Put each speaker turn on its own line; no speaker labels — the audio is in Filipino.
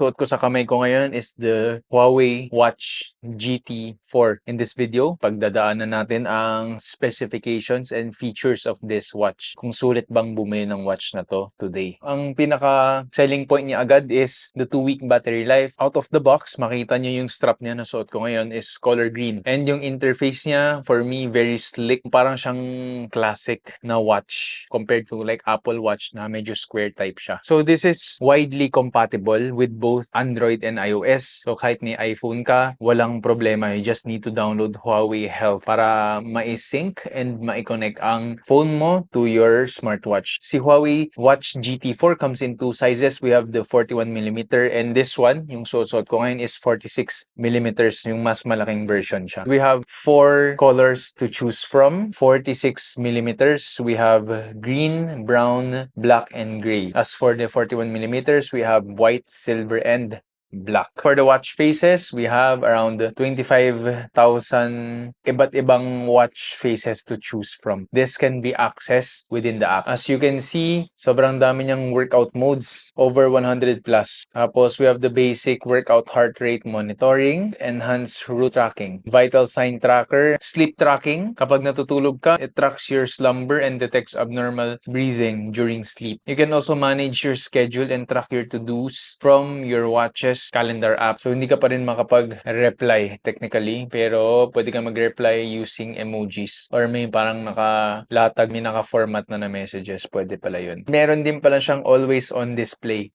Suot ko sa kamay ko ngayon is the Huawei Watch GT4. In this video, pagdadaanan natin ang specifications and features of this watch. Kung sulit bang bumili ng watch na to today. Ang pinaka selling point niya agad is the 2-week battery life. Out of the box, makita niyo yung strap niya na suot ko ngayon is color green. And yung interface niya, for me, very slick. Parang siyang classic na watch compared to like Apple Watch na medyo square type siya. So this is widely compatible with both Android and iOS. So kahit ni iPhone ka, walang problema. You just need to download Huawei Health para ma-sync and ma-connect ang phone mo to your smartwatch. Si Huawei Watch GT4 comes in two sizes. We have the 41mm and this one, yung suot ko ngayon is 46mm, yung mas malaking version siya. We have 4 colors to choose from. 46mm, we have green, brown, black, and gray. As for the 41mm, we have white, silver, and black. For the watch faces, we have around 25,000 iba't ibang watch faces to choose from. This can be accessed within the app. As you can see, sobrang dami niyang workout modes, over 100 plus. Tapos we have the basic workout heart rate monitoring, enhanced route tracking, vital sign tracker, sleep tracking. Kapag natutulog ka, it tracks your slumber and detects abnormal breathing during sleep. You can also manage your schedule and track your to-dos from your watch's calendar app. So, hindi ka pa rin makapag-reply technically, pero pwede ka mag-reply using emojis or may parang nakalatag, may naka-format na messages. Pwede pala yun. Meron din pala siyang always on display.